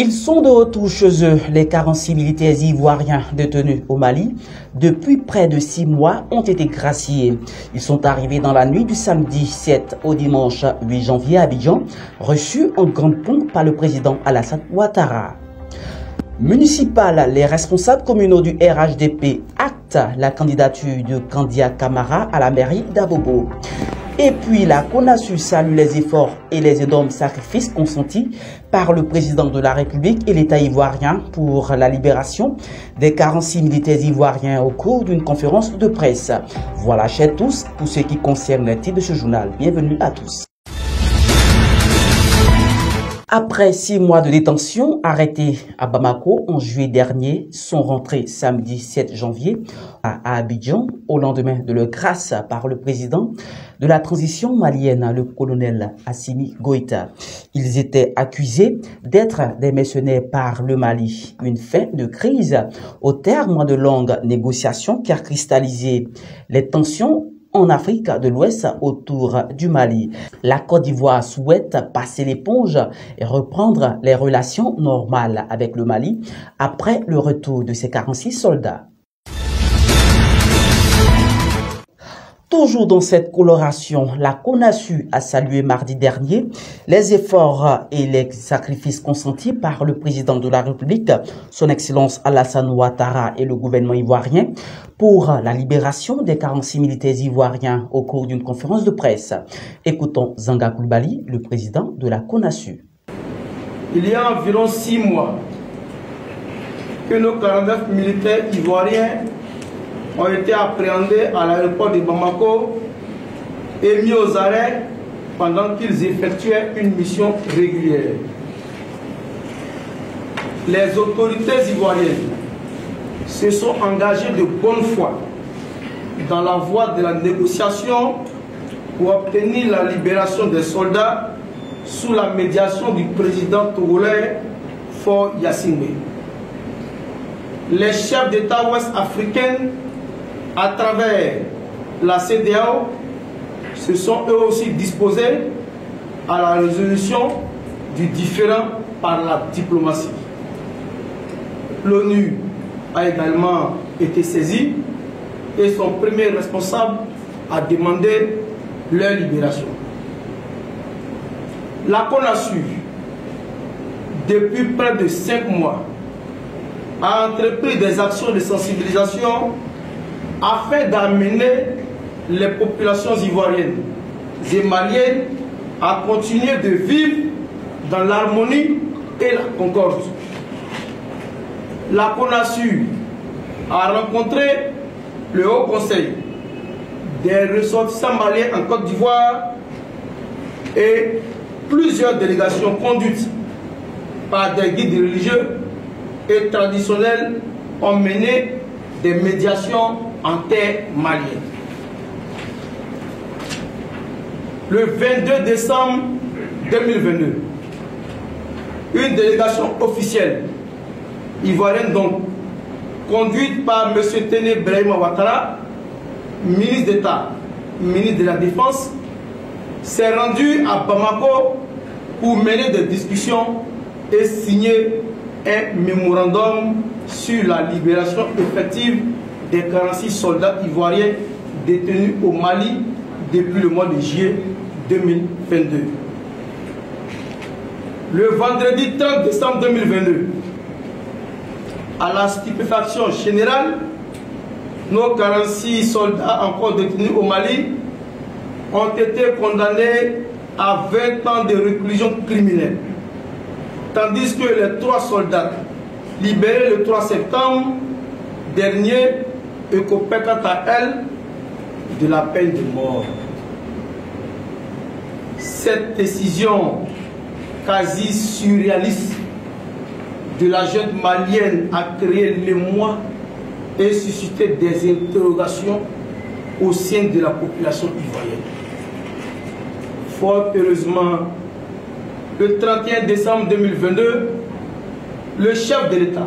Ils sont de retour chez eux. Les 46 militaires ivoiriens détenus au Mali depuis près de 6 mois ont été graciés. Ils sont arrivés dans la nuit du samedi 7 au dimanche 8 janvier à Abidjan, reçus en grande pompe par le président Alassane Ouattara. Municipal, les responsables communaux du RHDP actent la candidature de Kandia Camara à la mairie d'Abobo. Et puis la CONASU salue les efforts et les énormes sacrifices consentis par le président de la République et l'État ivoirien pour la libération des 46 militaires ivoiriens au cours d'une conférence de presse. Voilà, chers tous, pour ce qui concerne les titres de ce journal. Bienvenue à tous. Après 6 mois de détention, arrêtés à Bamako en juillet dernier, sont rentrés samedi 7 janvier à Abidjan au lendemain de leur grâce par le président de la transition malienne, le colonel Assimi Goïta. Ils étaient accusés d'être des mercenaires par le Mali. Une fin de crise au terme de longues négociations qui a cristallisé les tensions en Afrique de l'Ouest autour du Mali. La Côte d'Ivoire souhaite passer l'éponge et reprendre les relations normales avec le Mali après le retour de ses 46 soldats. Toujours dans cette coloration, la CONASU a salué mardi dernier les efforts et les sacrifices consentis par le président de la République, son Excellence Alassane Ouattara et le gouvernement ivoirien pour la libération des 46 militaires ivoiriens au cours d'une conférence de presse. Écoutons Zanga Coulibaly, le président de la CONASU. Il y a environ 6 mois que nos 49 militaires ivoiriens ont été appréhendés à l'aéroport de Bamako et mis aux arrêts pendant qu'ils effectuaient une mission régulière. Les autorités ivoiriennes se sont engagées de bonne foi dans la voie de la négociation pour obtenir la libération des soldats sous la médiation du président togolais Faure Gnassingbé. Les chefs d'État ouest-africains, à travers la CEDEAO, se sont eux aussi disposés à la résolution du différend par la diplomatie. L'ONU a également été saisie et son premier responsable a demandé leur libération. La CONASU, depuis près de 5 mois, a entrepris des actions de sensibilisation afin d'amener les populations ivoiriennes et maliennes à continuer de vivre dans l'harmonie et la concorde. La CONASU a rencontré le Haut Conseil des ressortissants maliens en Côte d'Ivoire et plusieurs délégations conduites par des guides religieux et traditionnels ont mené des médiations en terre malienne. Le 22 décembre 2022, une délégation officielle ivoirienne donc conduite par M. Téné Brahima Ouattara, ministre d'État, ministre de la Défense, s'est rendue à Bamako pour mener des discussions et signer un mémorandum sur la libération effective des 46 soldats ivoiriens détenus au Mali depuis le mois de juillet 2022. Le vendredi 30 décembre 2022, à la stupéfaction générale, nos 46 soldats encore détenus au Mali ont été condamnés à 20 ans de réclusion criminelle, tandis que les 3 soldats libérés le 3 septembre dernier écopaient quant à elles de la peine de mort. Cette décision quasi surréaliste de la junte malienne a créé l'émoi et suscité des interrogations au sein de la population ivoirienne. Fort heureusement, le 31 décembre 2022, le chef de l'État,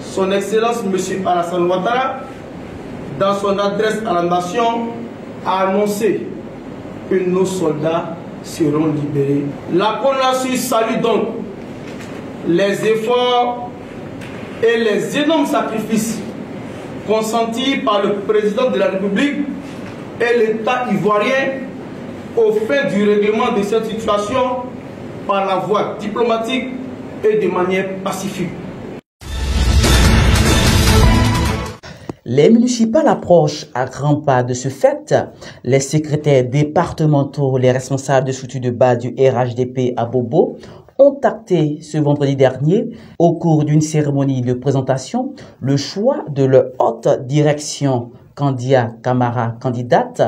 son Excellence M. Alassane Ouattara, dans son adresse à la nation, a annoncé que nos soldats seront libérés. La CONASU salue donc les efforts et les énormes sacrifices consentis par le président de la République et l'État ivoirien au fin du règlement de cette situation par la voie diplomatique et de manière pacifique. Les municipales approchent à grands pas de ce fait. Les secrétaires départementaux, les responsables de structure de base du RHDP à Bobo ont acté ce vendredi dernier, au cours d'une cérémonie de présentation, le choix de leur haute direction, Candia Camara, candidate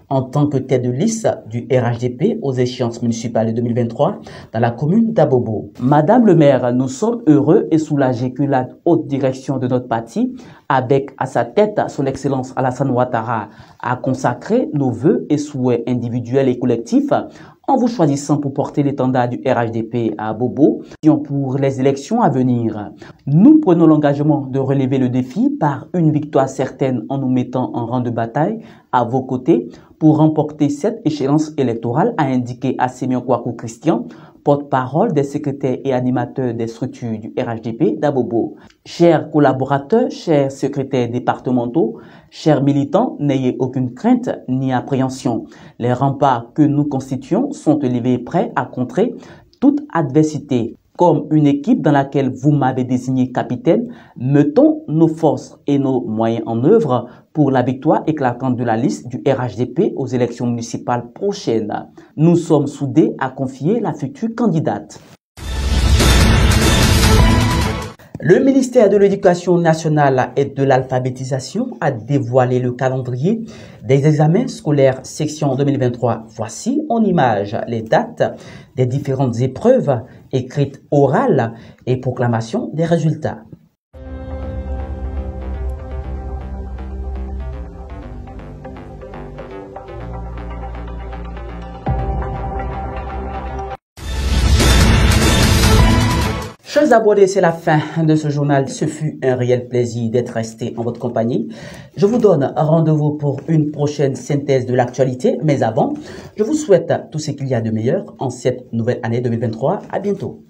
en tant que tête de liste du RHDP aux échéances municipales de 2023 dans la commune d'Abobo. Madame le maire, nous sommes heureux et soulagés que la haute direction de notre parti, avec à sa tête son excellence Alassane Ouattara, a consacré nos vœux et souhaits individuels et collectifs en vous choisissant pour porter l'étendard du RHDP à Bobo pour les élections à venir. Nous prenons l'engagement de relever le défi par une victoire certaine en nous mettant en rang de bataille à vos côtés pour remporter cette échéance électorale, a indiqué Assemian Kouakou Christian, porte-parole des secrétaires et animateurs des structures du RHDP d'Abobo. Chers collaborateurs, chers secrétaires départementaux, chers militants, n'ayez aucune crainte ni appréhension. Les remparts que nous constituons sont élevés prêts à contrer toute adversité. Comme une équipe dans laquelle vous m'avez désigné capitaine, mettons nos forces et nos moyens en œuvre pour la victoire éclatante de la liste du RHDP aux élections municipales prochaines. Nous sommes soudés à confier la future candidate. Le ministère de l'Éducation nationale et de l'alphabétisation a dévoilé le calendrier des examens scolaires section 2023. Voici en images les dates des différentes épreuves écrites orales et proclamation des résultats. Chers abonnés, c'est la fin de ce journal. Ce fut un réel plaisir d'être resté en votre compagnie. Je vous donne rendez-vous pour une prochaine synthèse de l'actualité. Mais avant, je vous souhaite tout ce qu'il y a de meilleur en cette nouvelle année 2023. À bientôt.